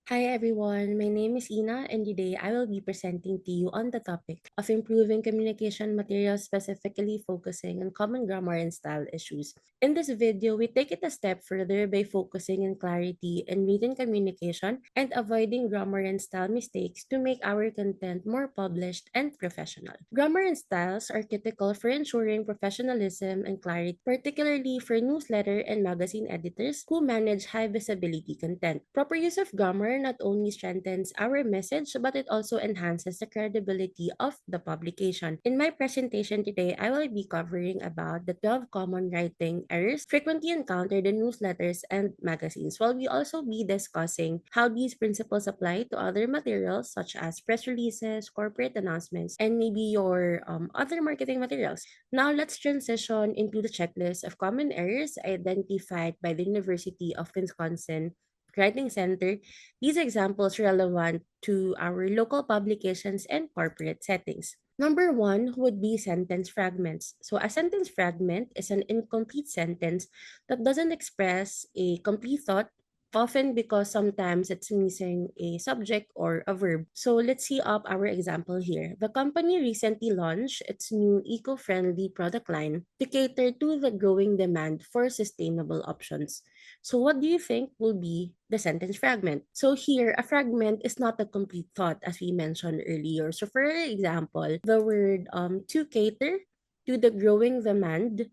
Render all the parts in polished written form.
Hi everyone, my name is Ina and today I will be presenting to you on the topic of improving communication materials, specifically focusing on common grammar and style issues. In this video, we take it a step further by focusing on clarity in written communication and avoiding grammar and style mistakes to make our content more published and professional. Grammar and styles are critical for ensuring professionalism and clarity, particularly for newsletter and magazine editors who manage high visibility content. Proper use of grammar not only strengthens our message, but it also enhances the credibility of the publication. In my presentation today, I will be covering about the 12 common writing errors frequently encountered in newsletters and magazines, while we also be discussing how these principles apply to other materials such as press releases, corporate announcements, and maybe your other marketing materials. Now let's transition into the checklist of common errors identified by the University of Wisconsin Writing Center. These examples relevant to our local publications and corporate settings. Number one would be sentence fragments. So a sentence fragment is an incomplete sentence that doesn't express a complete thought, often because sometimes it's missing a subject or a verb. So let's see up our example here. The company recently launched its new eco-friendly product line to cater to the growing demand for sustainable options. So what do you think will be the sentence fragment? So here, a fragment is not a complete thought as we mentioned earlier. So for example, the word to cater to the growing demand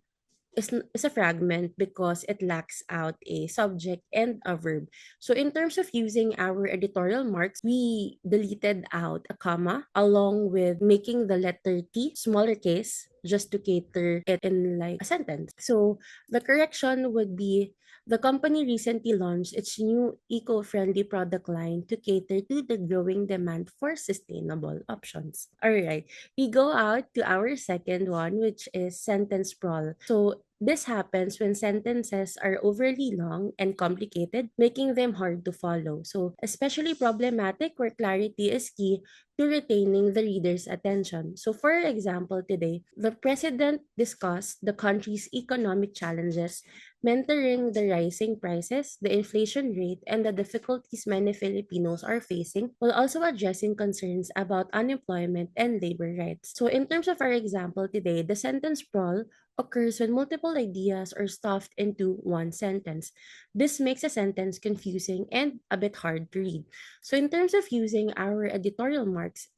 is a fragment because it lacks out a subject and a verb. So in terms of using our editorial marks, we deleted out a comma along with making the letter T smaller case just to cater it in like a sentence. So the correction would be the company recently launched its new eco-friendly product line to cater to the growing demand for sustainable options. All right, we go out to our second one, which is sentence sprawl. So this happens when sentences are overly long and complicated, making them hard to follow. So especially problematic where clarity is key to retaining the reader's attention. So for example, today, the president discussed the country's economic challenges, mentoring the rising prices, the inflation rate, and the difficulties many Filipinos are facing, while also addressing concerns about unemployment and labor rights. So in terms of our example today, the sentence sprawl occurs when multiple ideas are stuffed into one sentence. This makes a sentence confusing and a bit hard to read. So in terms of using our editorial marks,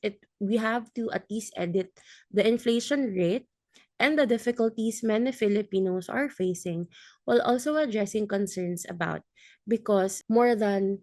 we have to at least edit the inflation rate and the difficulties many Filipinos are facing while also addressing concerns about because more than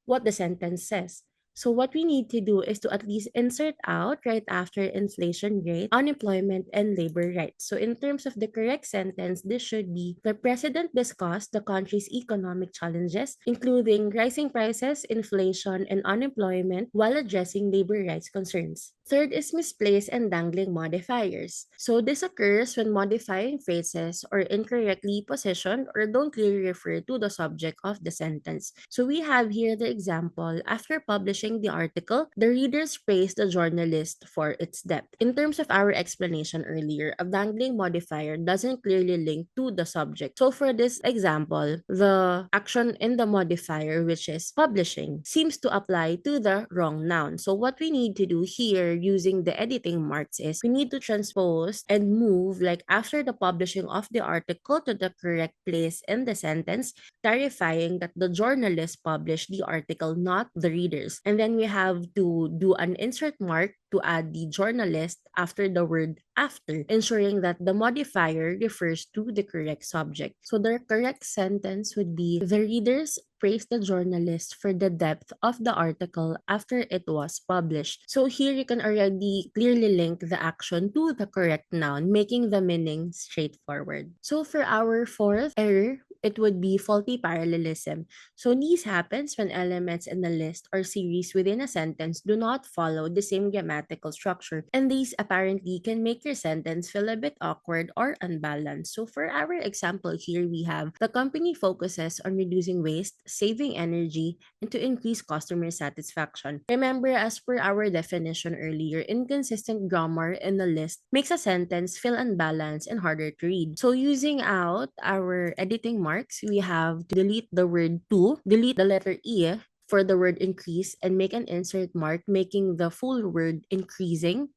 what the sentence says. So what we need to do is to at least insert out right after inflation rate, unemployment, and labor rights. So in terms of the correct sentence, this should be the president discussed the country's economic challenges, including rising prices, inflation, and unemployment while addressing labor rights concerns. Third is misplaced and dangling modifiers. So this occurs when modifying phrases are incorrectly positioned or don't clearly refer to the subject of the sentence. So we have here the example. After publishing the article, the readers praised the journalist for its depth. In terms of our explanation earlier, a dangling modifier doesn't clearly link to the subject. So for this example, the action in the modifier, which is publishing, seems to apply to the wrong noun. So what we need to do here using the editing marks is we need to transpose and move like after the publishing of the article to the correct place in the sentence, clarifying that the journalist published the article, not the readers. And then we have to do an insert mark to add the journalist after the word after, ensuring that the modifier refers to the correct subject. So the correct sentence would be the readers praised the journalist for the depth of the article after it was published. So here you can already clearly link the action to the correct noun, making the meaning straightforward. So for our fourth error, it would be faulty parallelism. So this happens when elements in a list or series within a sentence do not follow the same grammatical structure, and these apparently can make your sentence feel a bit awkward or unbalanced. So for our example here, we have the company focuses on reducing waste, saving energy, and to increase customer satisfaction. Remember, as per our definition earlier, inconsistent grammar in the list makes a sentence feel unbalanced and harder to read. So using out our editing marks, we have to delete the word to, delete the letter E, for the word increase and make an insert mark, making the full word increasing.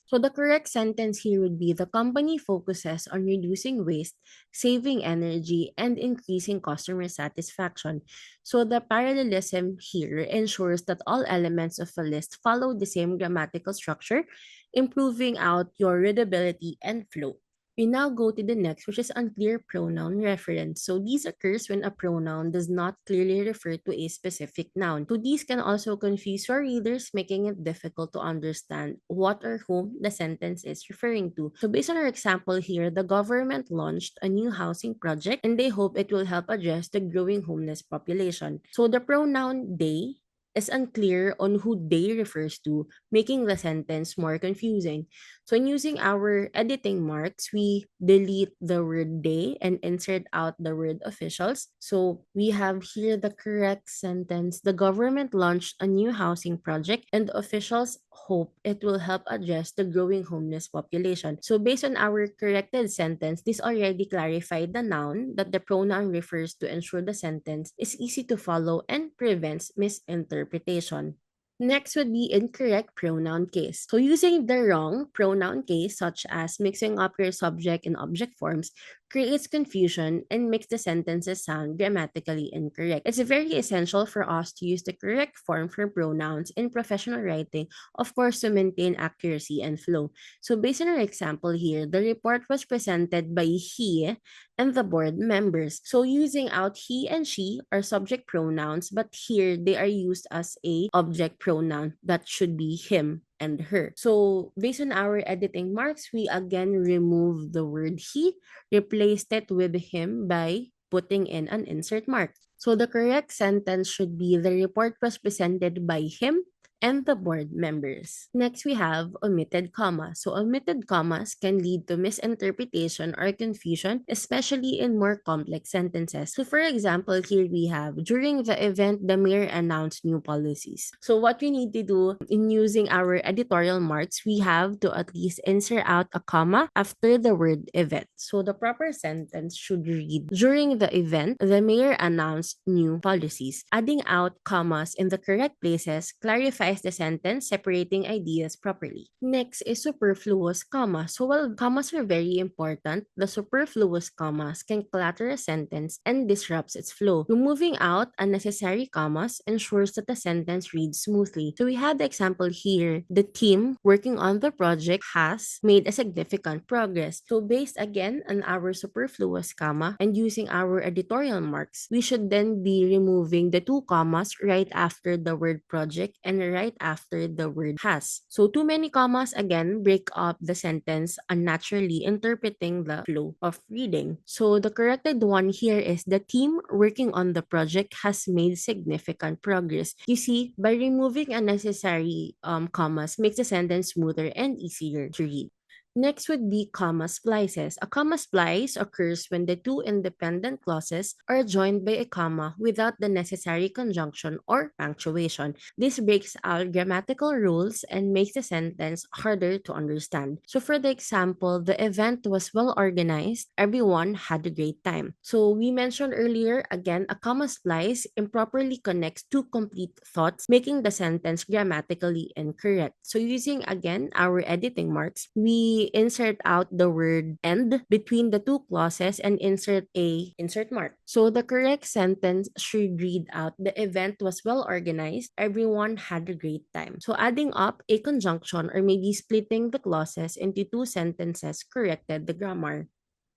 So the correct sentence here would be the company focuses on reducing waste, saving energy, and increasing customer satisfaction. So the parallelism here ensures that all elements of a list follow the same grammatical structure, improving out your readability and flow. We now go to the next, which is unclear pronoun reference. So these occurs when a pronoun does not clearly refer to a specific noun. So these can also confuse your readers, making it difficult to understand what or whom the sentence is referring to. So based on our example here, the government launched a new housing project and they hope it will help address the growing homeless population. So the pronoun they is unclear on who they refers to, making the sentence more confusing. So in using our editing marks, we delete the word they and insert out the word officials. So we have here the correct sentence. The government launched a new housing project and officials hope it will help address the growing homeless population. So based on our corrected sentence, this already clarified the noun that the pronoun refers to ensure the sentence is easy to follow and prevents misinterpretation. Next would be incorrect pronoun case. So using the wrong pronoun case, such as mixing up your subject and object forms, creates confusion and makes the sentences sound grammatically incorrect. It's very essential for us to use the correct form for pronouns in professional writing, of course, to maintain accuracy and flow. So based on our example here, the report was presented by he and the board members. So using out he and she are subject pronouns, but here they are used as a object pronoun that should be him and her. So based on our editing marks, we again remove the word he, replaced it with him by putting in an insert mark. So the correct sentence should be the report was presented by him and the board members. Next, we have omitted comma. So omitted commas can lead to misinterpretation or confusion, especially in more complex sentences. So for example, here we have, during the event, the mayor announced new policies. So what we need to do in using our editorial marks, we have to at least insert out a comma after the word event. So the proper sentence should read, during the event, the mayor announced new policies. Adding out commas in the correct places clarifies the sentence, separating ideas properly. Next is superfluous comma. So while commas are very important, the superfluous commas can clutter a sentence and disrupts its flow. Removing out unnecessary commas ensures that the sentence reads smoothly. So we have the example here. The team working on the project has made a significant progress. So based again on our superfluous comma and using our editorial marks, we should then be removing the two commas right after the word project and right after the word has. So too many commas again break up the sentence unnaturally, interpreting the flow of reading. So the corrected one here is the team working on the project has made significant progress. You see, by removing unnecessary commas makes the sentence smoother and easier to read. Next would be comma splices. A comma splice occurs when the two independent clauses are joined by a comma without the necessary conjunction or punctuation. This breaks out grammatical rules and makes the sentence harder to understand. So for the example, the event was well organized. Everyone had a great time. So we mentioned earlier, again, a comma splice improperly connects two complete thoughts, making the sentence grammatically incorrect. So using, again, our editing marks, we insert out the word and between the two clauses and insert a insert mark. So the correct sentence should read out, the event was well organized, everyone had a great time. So adding up a conjunction or maybe splitting the clauses into two sentences corrected the grammar.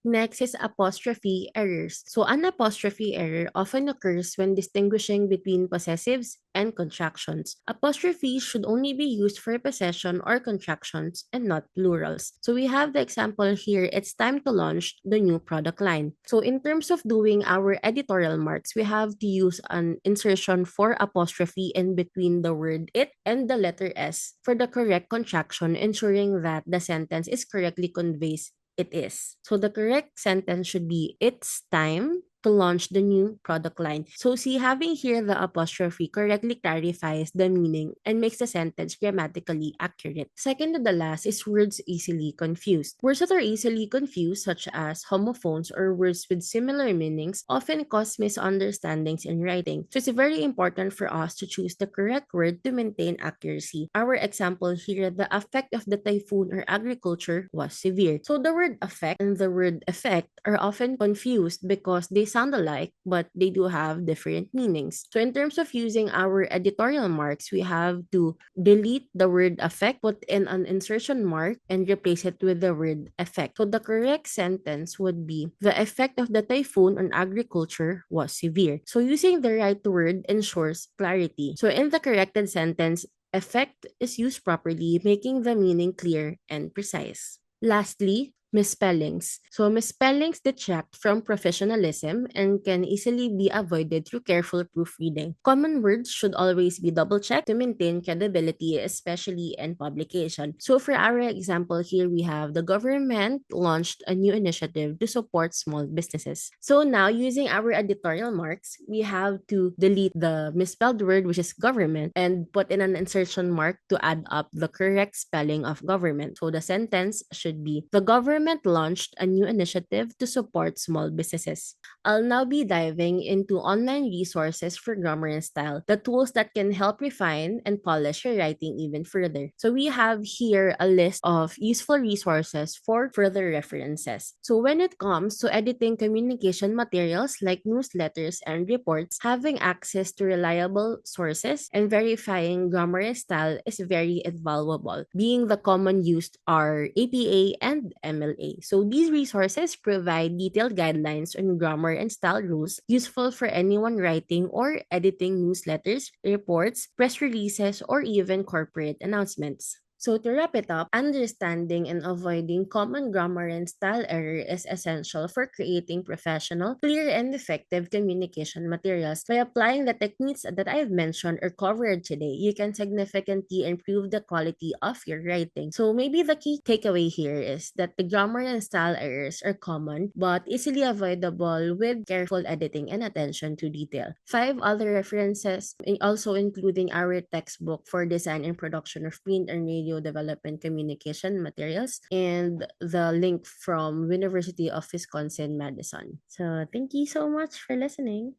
Next is apostrophe errors. So an apostrophe error often occurs when distinguishing between possessives and contractions. Apostrophes should only be used for possession or contractions and not plurals. So we have the example here, it's time to launch the new product line. So in terms of doing our editorial marks, we have to use an insertion for apostrophe in between the word it and the letter S for the correct contraction, ensuring that the sentence is correctly conveys it is. So the correct sentence should be, it's time to launch the new product line. So see, having here the apostrophe correctly clarifies the meaning and makes the sentence grammatically accurate. Second to the last is words easily confused. Words that are easily confused, such as homophones or words with similar meanings, often cause misunderstandings in writing. So it's very important for us to choose the correct word to maintain accuracy. Our example here, the effect of the typhoon or agriculture was severe. So the word affect and the word effect are often confused because they sound alike, but they do have different meanings. So in terms of using our editorial marks, we have to delete the word affect, put in an insertion mark, and replace it with the word effect. So the correct sentence would be, the effect of the typhoon on agriculture was severe. So using the right word ensures clarity. So in the corrected sentence, effect is used properly, making the meaning clear and precise. Lastly, misspellings. So misspellings detract from professionalism and can easily be avoided through careful proofreading. Common words should always be double-checked to maintain credibility, especially in publication. So for our example here, we have the government launched a new initiative to support small businesses. So now, using our editorial marks, we have to delete the misspelled word, which is government, and put in an insertion mark to add up the correct spelling of government. So the sentence should be, the government launched a new initiative to support small businesses. I'll now be diving into online resources for grammar and style, the tools that can help refine and polish your writing even further. So we have here a list of useful resources for further references. So when it comes to editing communication materials like newsletters and reports, having access to reliable sources and verifying grammar and style is very invaluable, being the common used are APA and MLA. So these resources provide detailed guidelines on grammar and style rules useful for anyone writing or editing newsletters, reports, press releases, or even corporate announcements. So to wrap it up, understanding and avoiding common grammar and style error is essential for creating professional, clear, and effective communication materials. By applying the techniques that I've mentioned or covered today, you can significantly improve the quality of your writing. So maybe the key takeaway here is that the grammar and style errors are common but easily avoidable with careful editing and attention to detail. Five other references, also including our textbook for design and production of print and radio development communication materials, and the link from University of Wisconsin-Madison. So thank you so much for listening.